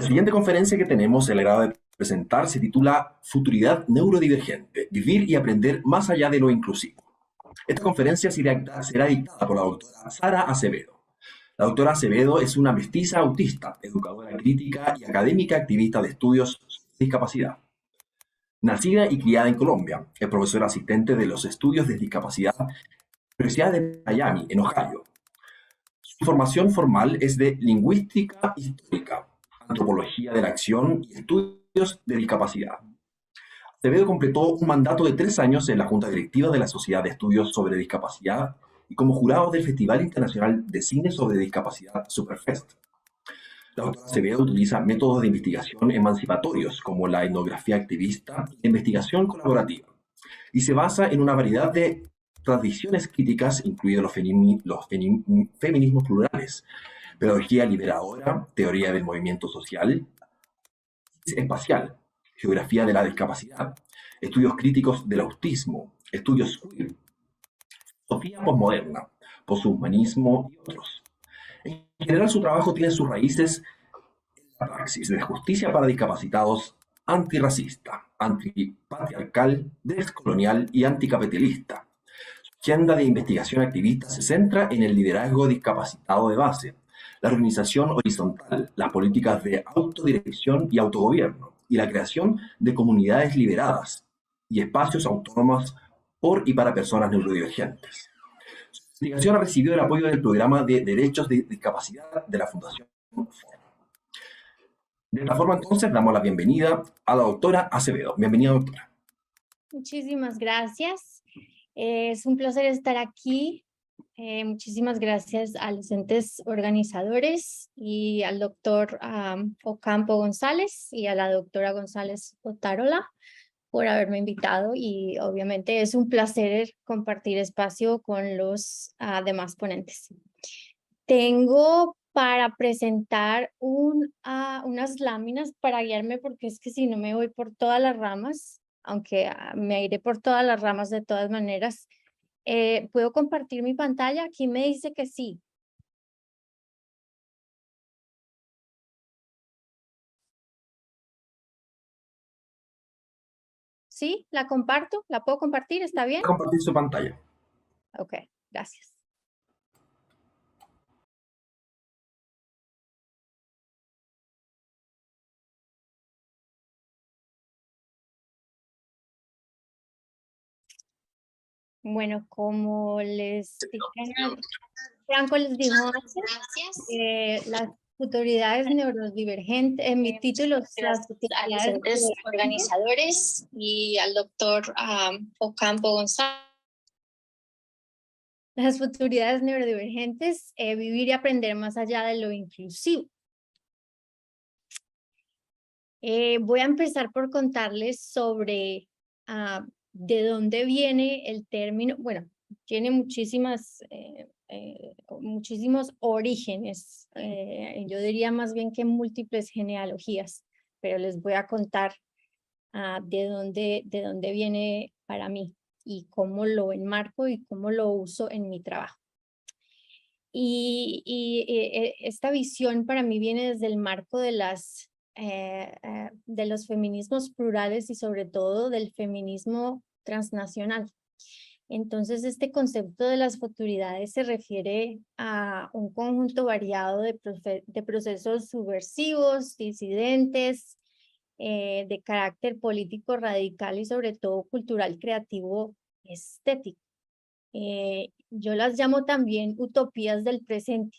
siguiente conferencia que tenemos, el agrado de presentar, se titula Futuridad Neurodivergente, vivir y aprender más allá de lo inclusivo. Esta conferencia será dictada por la doctora Sara Acevedo. La doctora Acevedo es una mestiza autista, educadora crítica y académica activista de estudios sobre discapacidad. Nacida y criada en Colombia, es profesora asistente de los estudios de discapacidad en la Universidad de Miami, en Ohio. Su formación formal es de lingüística histórica, antropología de la acción y estudios de discapacidad. Acevedo completó un mandato de 3 años en la Junta Directiva de la Sociedad de Estudios sobre Discapacidad y como jurado del Festival Internacional de Cine sobre Discapacidad Superfest. La doctora Acevedo utiliza métodos de investigación emancipatorios como la etnografía activista y la investigación colaborativa y se basa en una variedad de tradiciones críticas, incluidos los feminismos plurales, pedagogía liberadora, teoría del movimiento social, espacial, geografía de la discapacidad, estudios críticos del autismo, estudios queer, filosofía posmoderna, poshumanismo y otros. En general, su trabajo tiene sus raíces en la praxis de justicia para discapacitados antirracista, antipatriarcal, descolonial y anticapitalista. Su agenda de investigación activista se centra en el liderazgo discapacitado de base, la organización horizontal, las políticas de autodirección y autogobierno, y la creación de comunidades liberadas y espacios autónomos por y para personas neurodivergentes. Su investigación ha recibido el apoyo del Programa de Derechos de Discapacidad de la Fundación Ford. De esta forma, entonces, damos la bienvenida a la doctora Acevedo. Bienvenida, doctora. Muchísimas gracias. Es un placer estar aquí. Muchísimas gracias a los entes organizadores y al doctor Ocampo González y a la doctora González Otárola por haberme invitado, y obviamente es un placer compartir espacio con los demás ponentes. Tengo para presentar unas láminas para guiarme, porque es que si no me voy por todas las ramas, aunque me iré por todas las ramas de todas maneras. ¿Puedo compartir mi pantalla? Aquí me dice que sí. ¿Sí? ¿La comparto? ¿La puedo compartir? ¿Está bien? Compartir su pantalla. Ok, gracias. Bueno, como Franco les dijo antes, las futuridades neurodivergentes, en mi título, A los entes organizadores y al doctor Ocampo González. Las futuridades neurodivergentes, vivir y aprender más allá de lo inclusivo. Voy a empezar por contarles sobre de dónde viene el término. Bueno, tiene muchísimos orígenes, yo diría más bien que múltiples genealogías, pero les voy a contar de dónde viene para mí y cómo lo enmarco y cómo lo uso en mi trabajo. Esta visión para mí viene desde el marco de los feminismos plurales y sobre todo del feminismo transnacional. Entonces, este concepto de las futuridades se refiere a un conjunto variado de procesos subversivos, disidentes, de carácter político radical y sobre todo cultural, creativo, estético. Yo las llamo también utopías del presente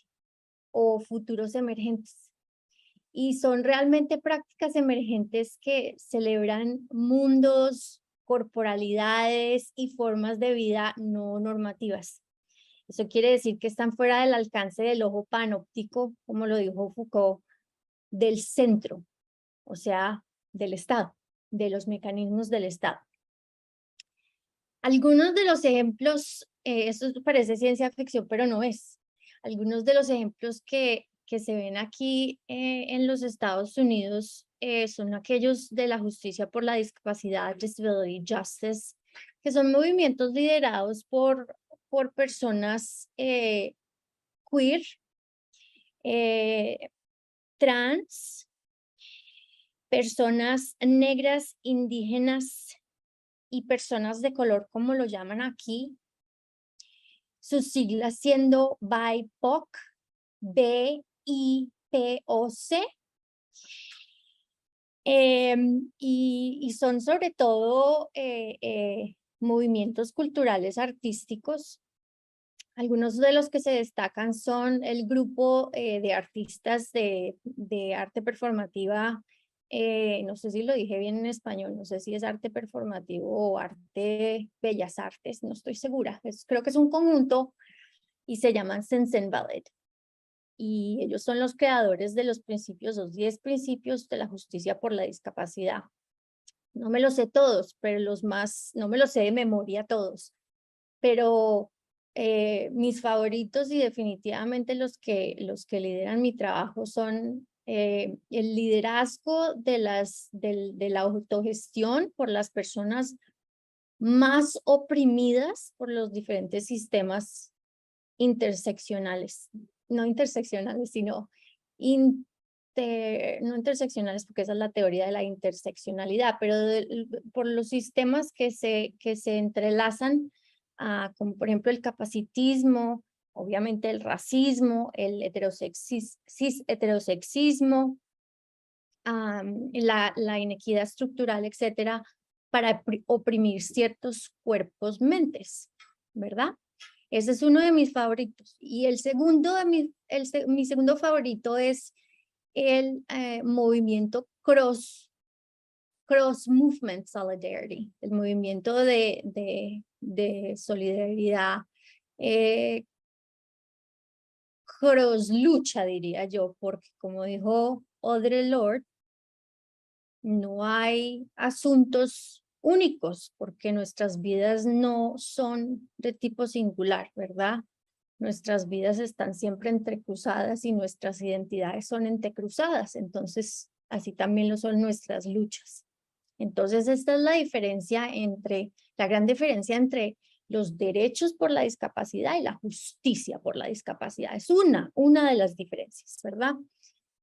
o futuros emergentes. Y son realmente prácticas emergentes que celebran mundos, corporalidades y formas de vida no normativas. Eso quiere decir que están fuera del alcance del ojo panóptico, como lo dijo Foucault, del centro, o sea, del Estado, de los mecanismos del Estado. Algunos de los ejemplos, esto parece ciencia ficción, pero no es. Algunos de los ejemplos que se ven aquí en los Estados Unidos son aquellos de la justicia por la discapacidad, Disability Justice, que son movimientos liderados por personas queer, trans personas negras, indígenas y personas de color, como lo llaman aquí, sus siglas siendo BIPOC, B-I-P-O-C, y son sobre todo movimientos culturales artísticos. Algunos de los que se destacan son el grupo de artistas de arte performativa, no sé si lo dije bien en español, no sé si es arte performativo o arte bellas artes, no estoy segura, creo que es un conjunto y se llaman Sensen Ballet. Y ellos son los creadores de los 10 principios de la justicia por la discapacidad. No me los sé todos, pero no me los sé de memoria todos, pero mis favoritos y definitivamente los que lideran mi trabajo son el liderazgo de la autogestión por las personas más oprimidas por los diferentes sistemas interseccionales, no interseccionales, sino no interseccionales, porque esa es la teoría de la interseccionalidad, pero por los sistemas que se entrelazan, como por ejemplo el capacitismo, obviamente el racismo, el heterosexismo, la inequidad estructural, etcétera, para oprimir ciertos cuerpos, mentes, ¿verdad? Ese es uno de mis favoritos. Y el segundo mi segundo favorito es el movimiento cross movement solidarity, el movimiento de solidaridad cross lucha, diría yo, porque como dijo Audre Lorde, no hay asuntos únicos, porque nuestras vidas no son de tipo singular, ¿verdad? Nuestras vidas están siempre entrecruzadas y nuestras identidades son entrecruzadas, entonces así también lo son nuestras luchas. Entonces esta es la gran diferencia entre los derechos por la discapacidad y la justicia por la discapacidad. Es una de las diferencias, ¿verdad?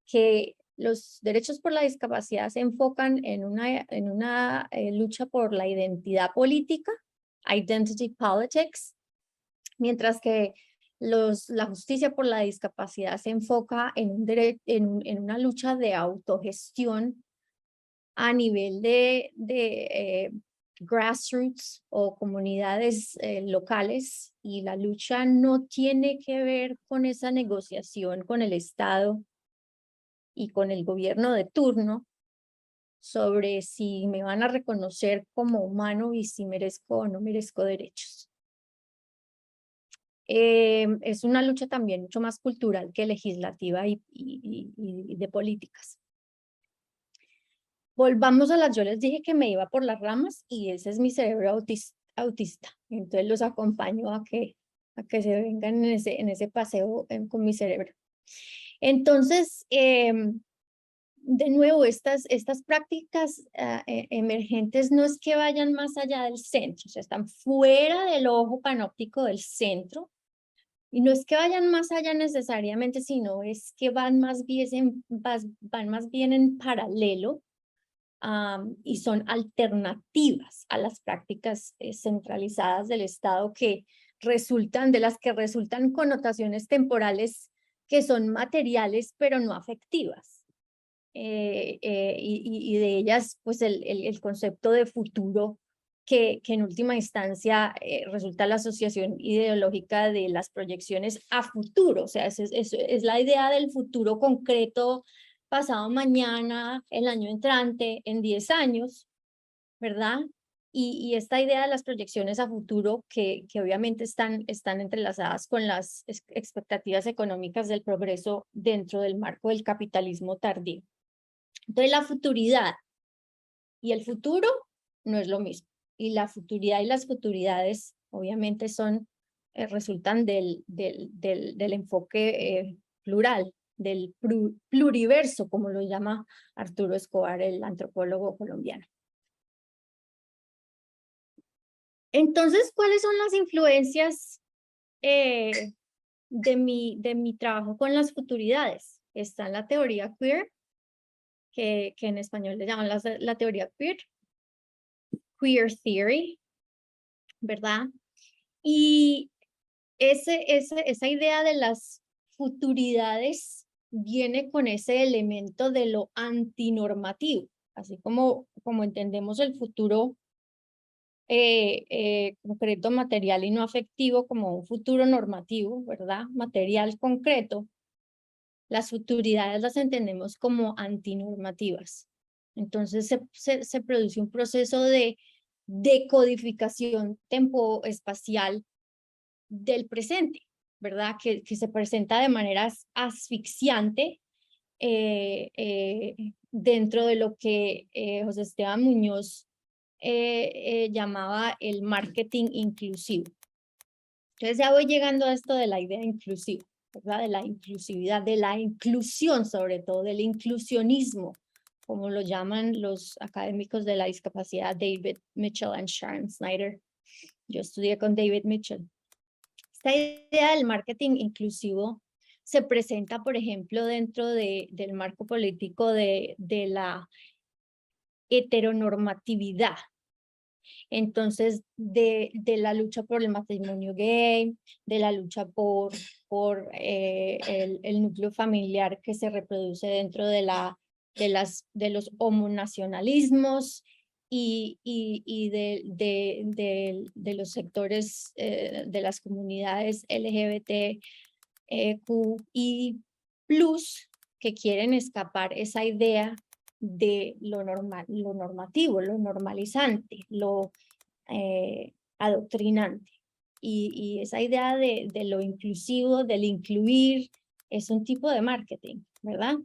Que los derechos por la discapacidad se enfocan en una lucha por la identidad política, identity politics, mientras que la justicia por la discapacidad se enfoca en una lucha de autogestión a nivel de grassroots o comunidades locales, y la lucha no tiene que ver con esa negociación con el Estado y con el gobierno de turno sobre si me van a reconocer como humano y si merezco o no merezco derechos. Es una lucha también mucho más cultural que legislativa y de políticas. Volvamos a yo les dije que me iba por las ramas y ese es mi cerebro autista. Entonces los acompaño a que se vengan en ese paseo con mi cerebro. Entonces, de nuevo, estas prácticas emergentes no es que vayan más allá del centro, o sea, están fuera del ojo panóptico del centro, y no es que vayan más allá necesariamente, sino es que van más bien en paralelo, y son alternativas a las prácticas centralizadas del Estado de las que resultan connotaciones temporales que son materiales pero no afectivas. Y de ellas, pues el concepto de futuro que en última instancia resulta la asociación ideológica de las proyecciones a futuro, o sea, es la idea del futuro concreto, pasado mañana, el año entrante, en 10 años, ¿verdad? Y esta idea de las proyecciones a futuro que obviamente están entrelazadas con las expectativas económicas del progreso dentro del marco del capitalismo tardío. Entonces la futuridad y el futuro no es lo mismo. Y la futuridad y las futuridades obviamente resultan del enfoque plural, del pluriverso, como lo llama Arturo Escobar, el antropólogo colombiano. Entonces, ¿cuáles son las influencias de mi trabajo con las futuridades? Está en la teoría queer, que en español le llaman la teoría queer theory, ¿verdad? Y esa idea de las futuridades viene con ese elemento de lo antinormativo, así como entendemos el futuro concreto, material y no afectivo como un futuro normativo, ¿verdad? Material concreto. Las futuridades las entendemos como antinormativas. Entonces se produce un proceso de decodificación tempoespacial del presente, ¿verdad? Que se presenta de manera asfixiante dentro de lo que José Esteban Muñoz llamaba el marketing inclusivo. Entonces ya voy llegando a esto de la idea inclusiva, ¿verdad? De la inclusividad, de la inclusión sobre todo, del inclusionismo, como lo llaman los académicos de la discapacidad, David Mitchell y Sharon Snyder. Yo estudié con David Mitchell. Esta idea del marketing inclusivo se presenta, por ejemplo, dentro del marco político de la heteronormatividad. Entonces, de la lucha por el matrimonio gay, de la lucha por el núcleo familiar que se reproduce dentro de los homonacionalismos y de los sectores de las comunidades LGBTQI+, que quieren escapar esa idea de lo normativo, lo normalizante, lo adoctrinante. Y esa idea de lo inclusivo, del incluir, es un tipo de marketing, ¿verdad?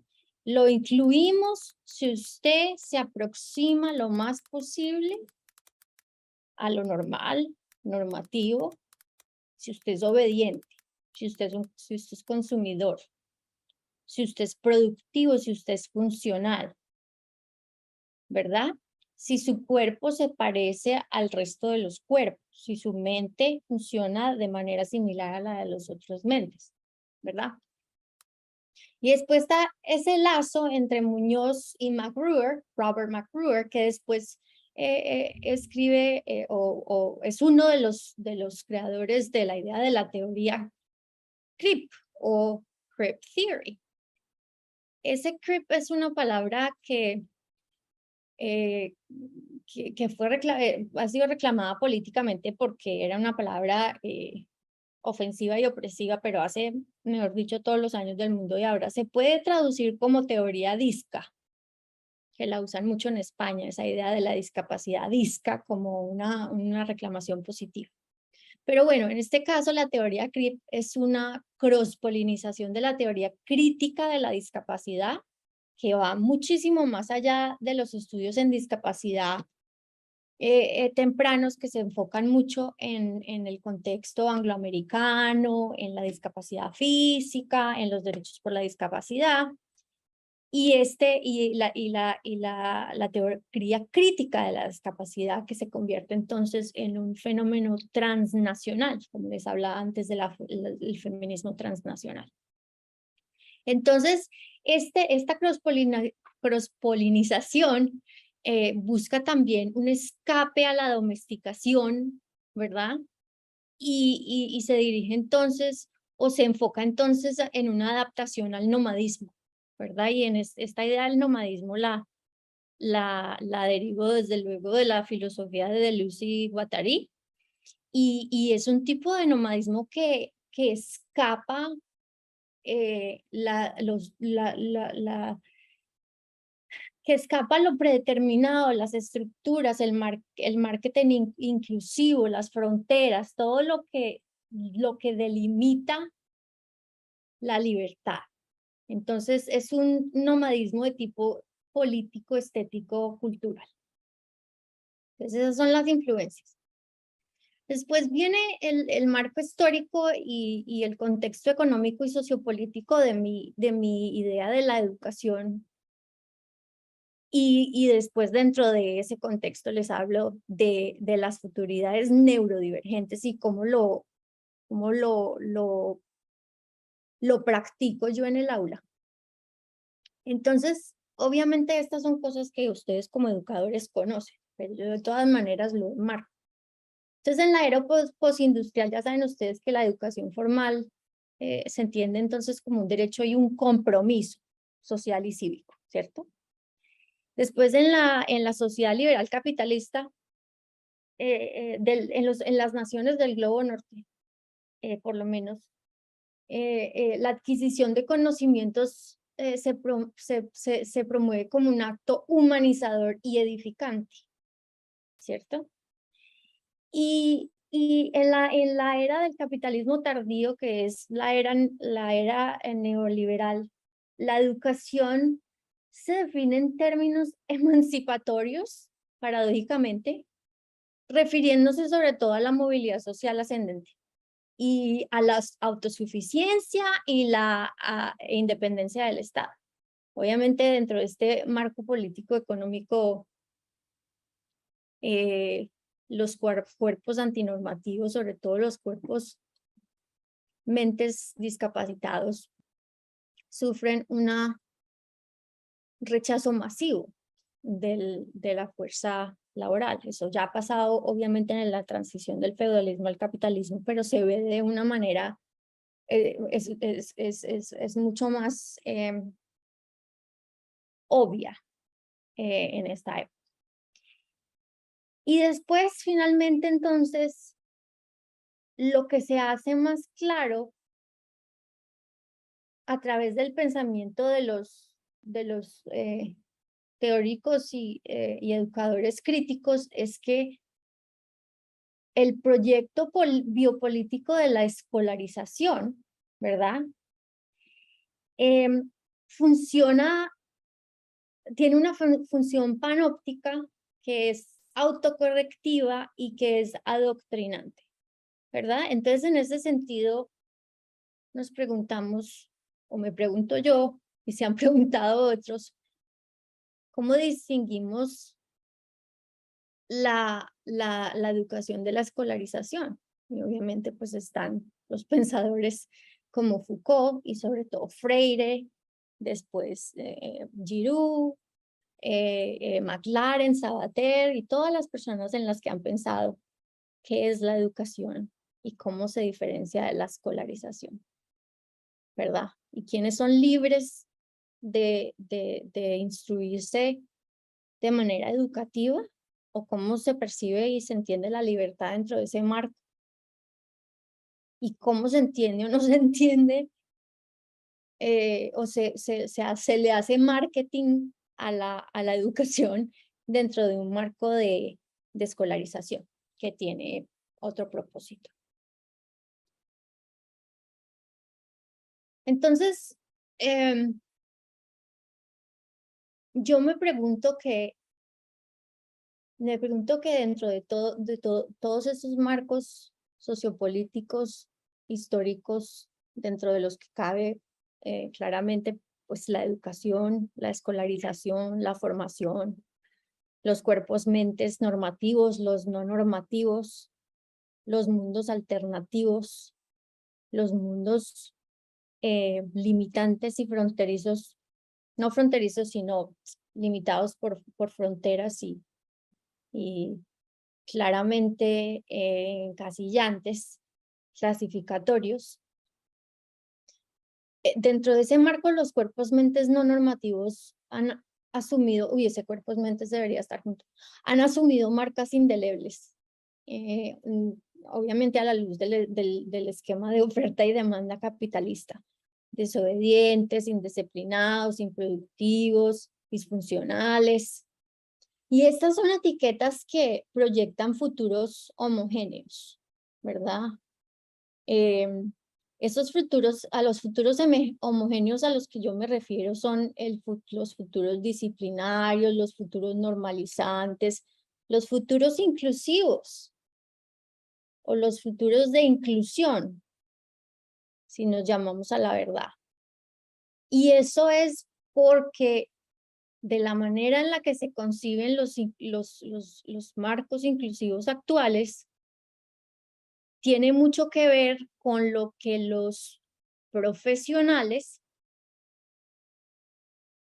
Lo incluimos si usted se aproxima lo más posible a lo normal, normativo, si usted es obediente, si usted es consumidor, si usted es productivo, si usted es funcional, ¿verdad? Si su cuerpo se parece al resto de los cuerpos, si su mente funciona de manera similar a la de los otros mentes, ¿verdad? Y después está ese lazo entre Muñoz y McRuer, Robert McRuer, que después escribe o es uno de los creadores de la idea de la teoría CRIP o CRIP Theory. Ese CRIP es una palabra que ha sido reclamada políticamente porque era una palabra ofensiva y opresiva, pero hace, mejor dicho, todos los años del mundo, y ahora se puede traducir como teoría disca, que la usan mucho en España, esa idea de la discapacidad disca como una reclamación positiva. Pero bueno, en este caso la teoría CRIP es una cross-polinización de la teoría crítica de la discapacidad, que va muchísimo más allá de los estudios en discapacidad tempranos, que se enfocan mucho en el contexto angloamericano, en la discapacidad física, en los derechos por la discapacidad, y la teoría crítica de la discapacidad, que se convierte entonces en un fenómeno transnacional, como les hablaba antes del feminismo transnacional. Entonces, esta cross-polinización busca también un escape a la domesticación, ¿verdad? Y se dirige entonces, o se enfoca entonces en una adaptación al nomadismo, ¿verdad? Y en esta idea del nomadismo la derivo desde luego de la filosofía de Deleuze y Guattari, y es un tipo de nomadismo que escapa que escapa lo predeterminado, las estructuras, el marketing inclusivo, las fronteras, todo lo que delimita la libertad. Entonces es un nomadismo de tipo político, estético, cultural. Entonces esas son las influencias. Después viene el marco histórico y el contexto económico y sociopolítico de mi idea de la educación. Y después dentro de ese contexto les hablo de las futuridades neurodivergentes y cómo lo practico yo en el aula. Entonces, Obviamente estas son cosas que ustedes como educadores conocen, pero yo de todas maneras lo enmarco. Entonces en la era postindustrial ya saben ustedes que la educación formal se entiende entonces como un derecho y un compromiso social y cívico, ¿cierto? Después en la sociedad liberal capitalista, en las naciones del globo norte, por lo menos, la adquisición de conocimientos se promueve como un acto humanizador y edificante, ¿cierto? Y en la era del capitalismo tardío, que es la era neoliberal, la educación se define en términos emancipatorios, paradójicamente, refiriéndose sobre todo a la movilidad social ascendente y a la autosuficiencia y la independencia del Estado. Obviamente dentro de este marco político económico, los cuerpos antinormativos, sobre todo los cuerpos mentes discapacitados, sufren un rechazo masivo de la fuerza laboral. Eso ya ha pasado obviamente en la transición del feudalismo al capitalismo, pero se ve de una manera, es mucho más obvia en esta época. Y después finalmente entonces lo que se hace más claro a través del pensamiento de los teóricos y educadores críticos es que el proyecto biopolítico de la escolarización, ¿verdad? Funciona, tiene una función panóptica que es autocorrectiva y que es adoctrinante, ¿verdad? Entonces, en ese sentido, nos preguntamos, o me pregunto yo, y se han preguntado otros, ¿cómo distinguimos la educación de la escolarización? Y obviamente pues están los pensadores como Foucault y sobre todo Freire, después Giroux, McLaren, Sabater y todas las personas en las que han pensado qué es la educación y cómo se diferencia de la escolarización, ¿verdad? Y quiénes son libres de instruirse de manera educativa o cómo se percibe y se entiende la libertad dentro de ese marco y cómo se entiende o no se entiende o se le hace marketing a la educación dentro de un marco de escolarización que tiene otro propósito. Entonces, yo me pregunto que dentro de todos esos marcos sociopolíticos, históricos, dentro de los que cabe claramente pues la educación, la escolarización, la formación, los cuerpos mentes normativos, los no normativos, los mundos alternativos, los mundos limitantes y fronterizos, no fronterizos, sino limitados por fronteras y claramente encasillantes, clasificatorios. Dentro de ese marco, los cuerpos mentes no normativos han asumido, ese cuerpos mentes debería estar junto, han asumido marcas indelebles, obviamente a la luz del esquema de oferta y demanda capitalista, desobedientes, indisciplinados, improductivos, disfuncionales. Y estas son etiquetas que proyectan futuros homogéneos, ¿verdad? Esos futuros, a los futuros homogéneos a los que yo me refiero son los futuros disciplinarios, los futuros normalizantes, los futuros inclusivos o los futuros de inclusión, si nos llamamos a la verdad. Y eso es porque de la manera en la que se conciben los marcos inclusivos actuales, tiene mucho que ver con lo que los profesionales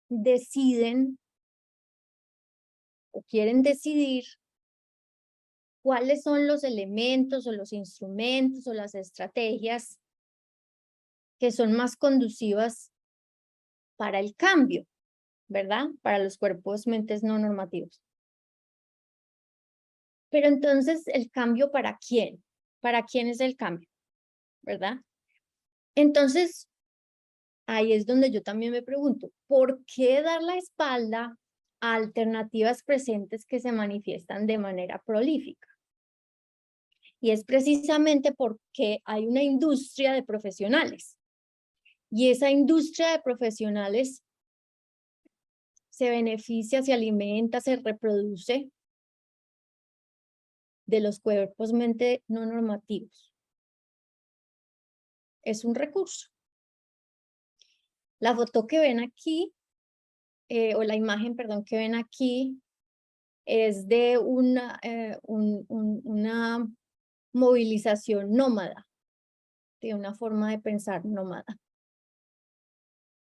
deciden o quieren decidir cuáles son los elementos o los instrumentos o las estrategias que son más conducivas para el cambio, ¿verdad? Para los cuerpos mentes no normativos. Pero entonces, ¿el cambio para quién? ¿Para quién es el cambio? ¿Verdad? Entonces, ahí es donde yo también me pregunto, ¿por qué dar la espalda a alternativas presentes que se manifiestan de manera prolífica? Y es precisamente porque hay una industria de profesionales. Y esa industria de profesionales se beneficia, se alimenta, se reproduce de los cuerpos mente no normativos. Es un recurso. La foto que ven aquí, o la imagen, perdón, que ven aquí, es de una movilización nómada, de una forma de pensar nómada.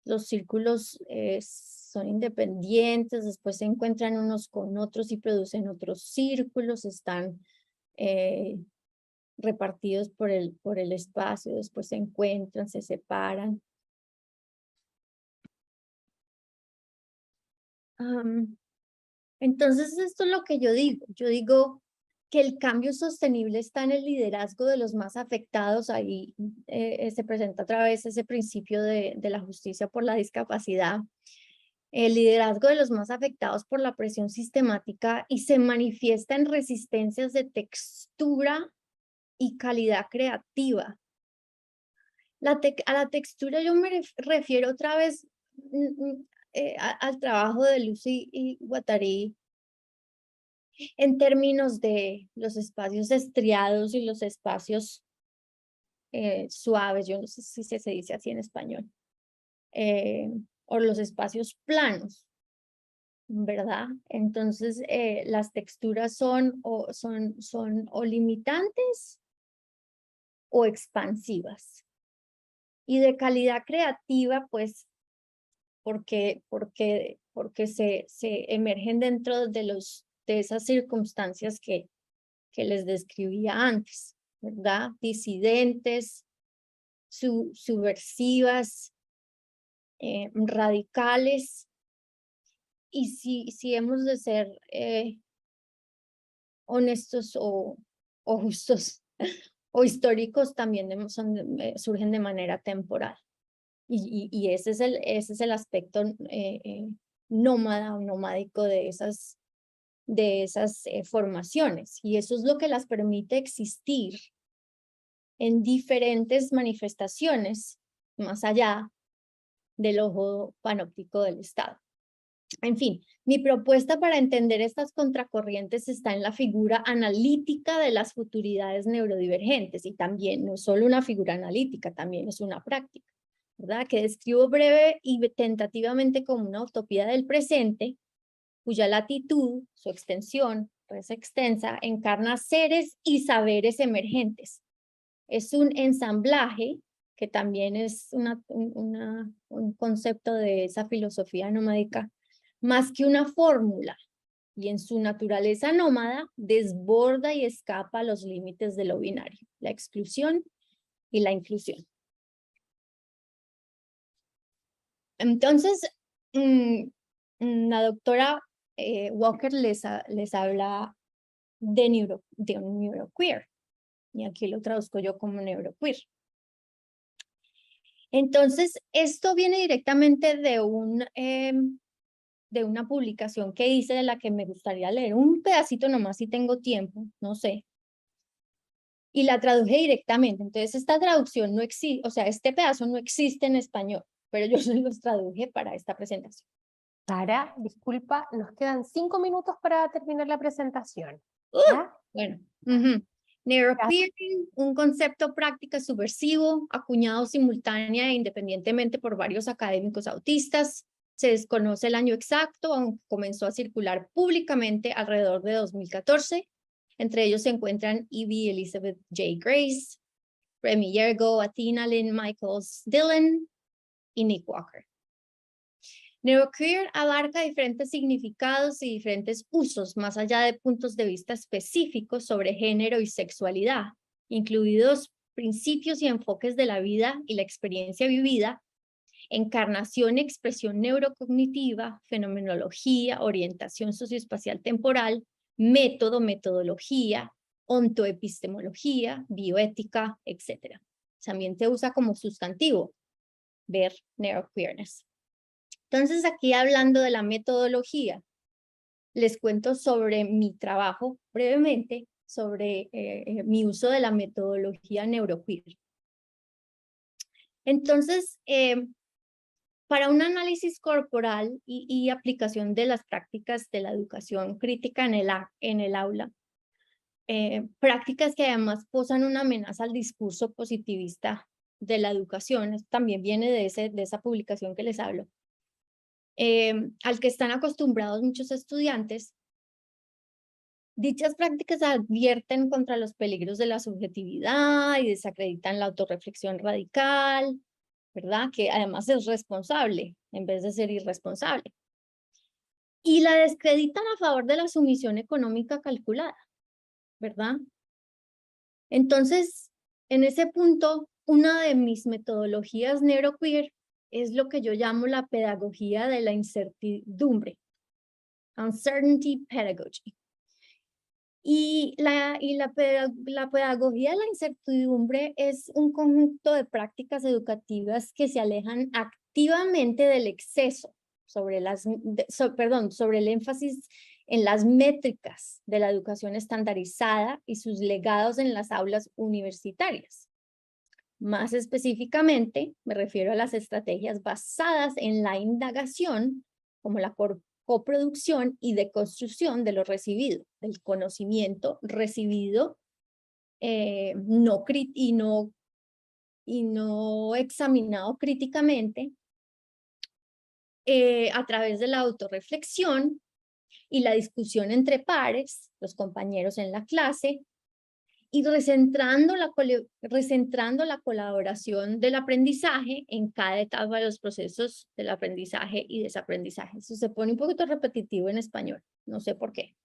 Los círculos son independientes, después se encuentran unos con otros y producen otros círculos, están repartidos por el espacio, después se encuentran, se separan. Entonces esto es lo que yo digo que el cambio sostenible está en el liderazgo de los más afectados. Ahí se presenta otra vez ese principio de la justicia por la discapacidad. El liderazgo de los más afectados por la presión sistemática y se manifiesta en resistencias de textura y calidad creativa. A la textura yo me refiero otra vez al trabajo de Lucy y Guattari en términos de los espacios estriados y los espacios suaves, yo no sé si se dice así en español, o los espacios planos, ¿verdad? Entonces las texturas son o limitantes o expansivas. Y de calidad creativa, pues, porque se emergen dentro de esas circunstancias que les describía antes, ¿verdad? Disidentes, subversivas, radicales, y si hemos de ser honestos o justos o históricos, también surgen de manera temporal. Y ese es el aspecto nómada o nomádico de esas formaciones. Y eso es lo que las permite existir en diferentes manifestaciones más allá del ojo panóptico del Estado. En fin, mi propuesta para entender estas contracorrientes está en la figura analítica de las futuridades neurodivergentes, y también no es solo una figura analítica, también es una práctica, ¿verdad? Que describo breve y tentativamente como una utopía del presente, cuya latitud, su extensión, pues extensa, encarna seres y saberes emergentes. Es un ensamblaje, que también es un concepto de esa filosofía nomádica, más que una fórmula, y en su naturaleza nómada desborda y escapa a los límites de lo binario, la exclusión y la inclusión. Entonces, la doctora Walker les habla de un neuroqueer, y aquí lo traduzco yo como neuroqueer. Entonces, esto viene directamente de una publicación que hice, de la que me gustaría leer un pedacito nomás si tengo tiempo, no sé. Y la traduje directamente. Entonces esta traducción no existe, o sea, este pedazo no existe en español, pero yo se los traduje para esta presentación. Sara, disculpa, nos quedan 5 minutos para terminar la presentación. Bueno. Neuroqueering, un concepto práctico subversivo, acuñado simultánea e independientemente por varios académicos autistas. Se desconoce el año exacto, aunque comenzó a circular públicamente alrededor de 2014. Entre ellos se encuentran Evie Elizabeth J. Grace, Remy Yergo, Athena Lynn Michaels Dillon y Nick Walker. Neuroqueer abarca diferentes significados y diferentes usos, más allá de puntos de vista específicos sobre género y sexualidad, incluidos principios y enfoques de la vida y la experiencia vivida, encarnación y expresión neurocognitiva, fenomenología, orientación socioespacial temporal, método, metodología, ontoepistemología, bioética, etc. También se usa como sustantivo, ver neuroqueerness. Entonces, aquí hablando de la metodología, les cuento sobre mi trabajo brevemente, sobre mi uso de la metodología neuroqueer. Entonces, para un análisis corporal y aplicación de las prácticas de la educación crítica en el aula, prácticas que además posan una amenaza al discurso positivista de la educación, también viene de esa publicación que les hablo, al que están acostumbrados muchos estudiantes. Dichas prácticas advierten contra los peligros de la subjetividad y desacreditan la autorreflexión radical, ¿verdad? Que además es responsable en vez de ser irresponsable. Y la descreditan a favor de la sumisión económica calculada, ¿verdad? Entonces, en ese punto, una de mis metodologías neuroqueer es lo que yo llamo la pedagogía de la incertidumbre, Uncertainty Pedagogy. Y la pedagogía de la incertidumbre es un conjunto de prácticas educativas que se alejan activamente del exceso sobre el énfasis en las métricas de la educación estandarizada y sus legados en las aulas universitarias. Más específicamente, me refiero a las estrategias basadas en la indagación, como la coproducción y deconstrucción de lo recibido, del conocimiento recibido y no examinado críticamente a través de la autorreflexión y la discusión entre pares, los compañeros en la clase, y recentrando la colaboración del aprendizaje en cada etapa de los procesos del aprendizaje y desaprendizaje. Eso se pone un poquito repetitivo en español, no sé por qué.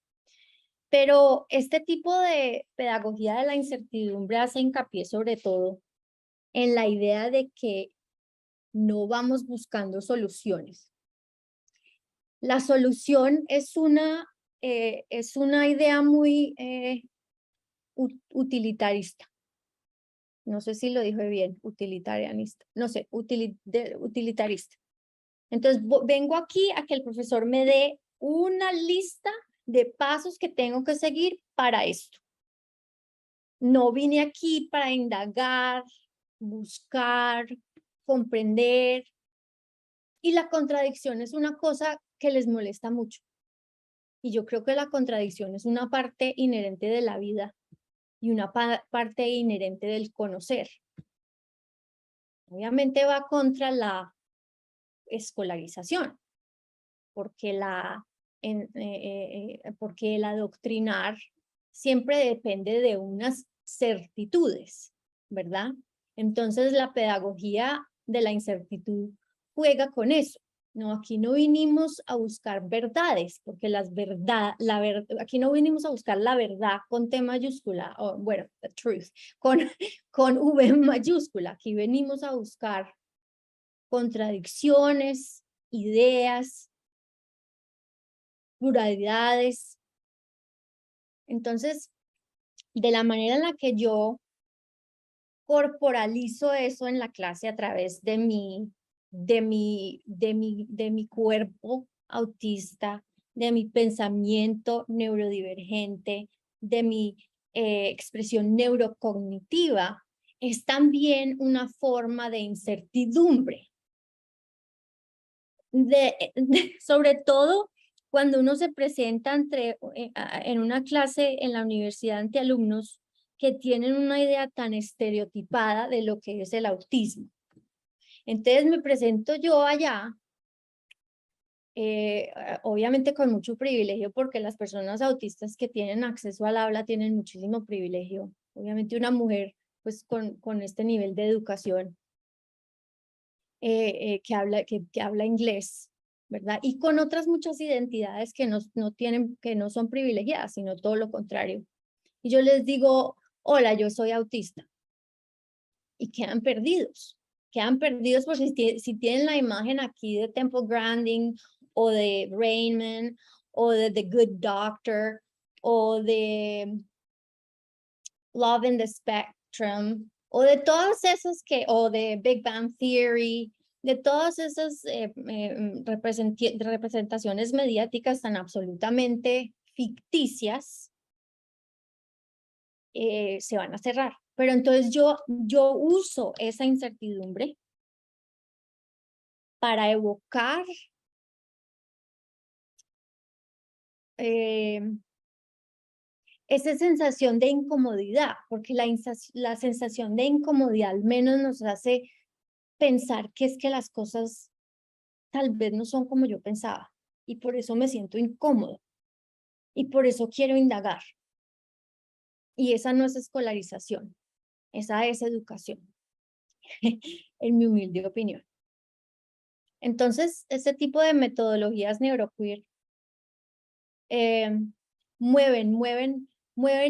Pero este tipo de pedagogía de la incertidumbre hace hincapié sobre todo en la idea de que no vamos buscando soluciones. La solución es una idea muy utilitarista. No sé si lo dije bien, utilitarianista. No sé, utilitarista. Entonces, vengo aquí a que el profesor me dé una lista de pasos que tengo que seguir para esto. No vine aquí para indagar, buscar, comprender. Y la contradicción es una cosa que les molesta mucho. Y yo creo que la contradicción es una parte inherente de la vida y una parte inherente del conocer. Obviamente va contra la escolarización, porque porque el adoctrinar siempre depende de unas certitudes, ¿verdad? Entonces la pedagogía de la incertidumbre juega con eso. No, aquí no vinimos a buscar verdades, porque aquí no vinimos a buscar la verdad con T mayúscula, o bueno, the truth, con V mayúscula. Aquí venimos a buscar contradicciones, ideas, pluralidades. Entonces, de la manera en la que yo corporalizo eso en la clase a través de mi cuerpo autista, de mi pensamiento neurodivergente, de mi expresión neurocognitiva, es también una forma de incertidumbre. Sobre todo cuando uno se presenta en una clase en la universidad ante alumnos que tienen una idea tan estereotipada de lo que es el autismo. Entonces me presento yo allá, obviamente con mucho privilegio, porque las personas autistas que tienen acceso al aula tienen muchísimo privilegio. Obviamente una mujer pues con este nivel de educación que habla inglés, ¿verdad? Y con otras muchas identidades que no son privilegiadas, sino todo lo contrario. Y yo les digo, hola, yo soy autista. Y quedan perdidos porque si tienen la imagen aquí de Temple Grandin o de Raymond o de The Good Doctor o de Love in the Spectrum o de todas esas o de Big Bang Theory, de todas esas representaciones mediáticas tan absolutamente ficticias, se van a cerrar. Pero entonces yo uso esa incertidumbre para evocar esa sensación de incomodidad, porque la sensación de incomodidad al menos nos hace pensar que es que las cosas tal vez no son como yo pensaba, y por eso me siento incómodo, y por eso quiero indagar. Y esa no es escolarización, esa es educación, en mi humilde opinión. Entonces, este tipo de metodologías neuroqueer mueven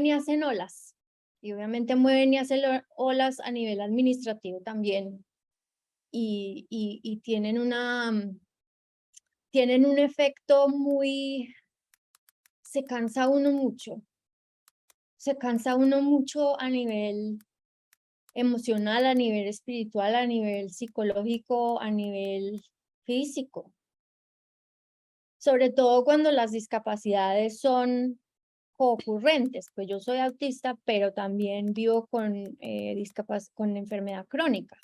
y hacen olas. Y obviamente mueven y hacen olas a nivel administrativo también. Y tienen un efecto se cansa uno mucho. Se cansa uno mucho a nivel emocional, a nivel espiritual, a nivel psicológico, a nivel físico. Sobre todo cuando las discapacidades son concurrentes, pues yo soy autista, pero también vivo con enfermedad crónica.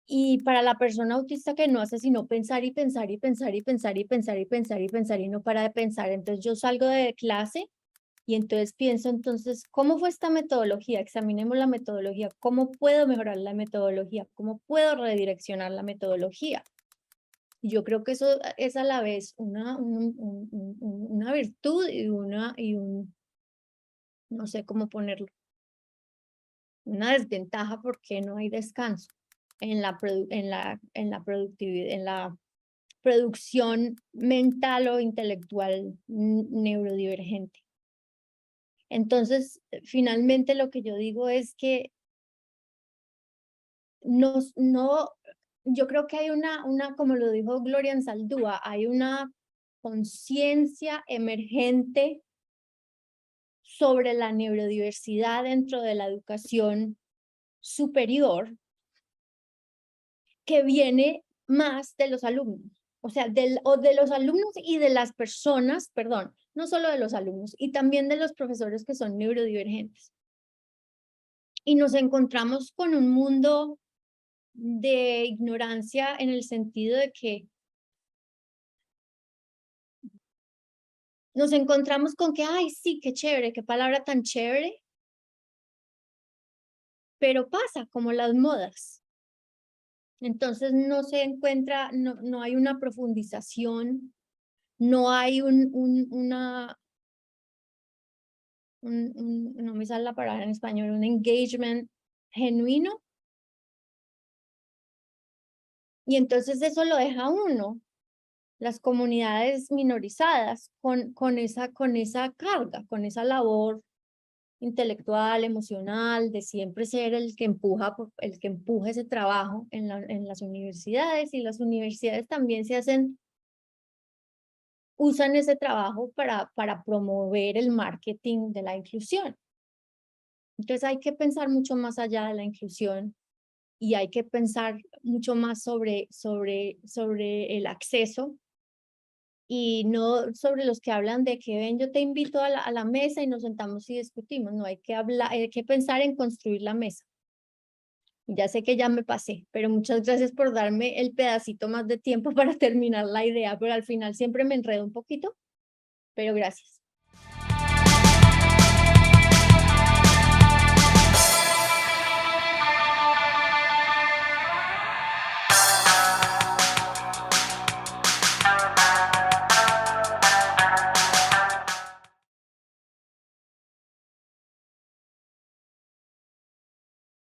Y para la persona autista que no hace sino pensar y pensar y pensar y pensar y pensar y pensar y pensar y no para de pensar, entonces yo salgo de clase y entonces pienso, entonces, ¿cómo fue esta metodología? Examinemos la metodología. ¿Cómo puedo mejorar la metodología? ¿Cómo puedo redireccionar la metodología? Y yo creo que eso es a la vez una virtud y no sé cómo ponerlo, una desventaja porque no hay descanso en la productividad, en la producción mental o intelectual neurodivergente. Entonces, finalmente lo que yo digo es que yo creo que hay como lo dijo Gloria Anzaldúa, hay una conciencia emergente sobre la neurodiversidad dentro de la educación superior que viene más de los alumnos, o sea, de los alumnos y de las personas, perdón, no solo de los alumnos, y también de los profesores que son neurodivergentes. Y nos encontramos con un mundo de ignorancia en el sentido de que nos encontramos con que, ay, sí, qué chévere, qué palabra tan chévere, pero pasa como las modas. Entonces no se encuentra, no hay una profundización, no hay no me sale la palabra en español, un engagement genuino. Y entonces eso lo deja uno, las comunidades minorizadas, con esa carga, con esa labor intelectual, emocional, de siempre ser el que empuja ese trabajo en las universidades, y las universidades también usan ese trabajo para promover el marketing de la inclusión. Entonces hay que pensar mucho más allá de la inclusión y hay que pensar mucho más sobre el acceso y no sobre los que hablan de que ven, yo te invito a la mesa y nos sentamos y discutimos. No, hay que pensar en construir la mesa. Ya sé que ya me pasé, pero muchas gracias por darme el pedacito más de tiempo para terminar la idea, pero al final siempre me enredo un poquito, pero gracias.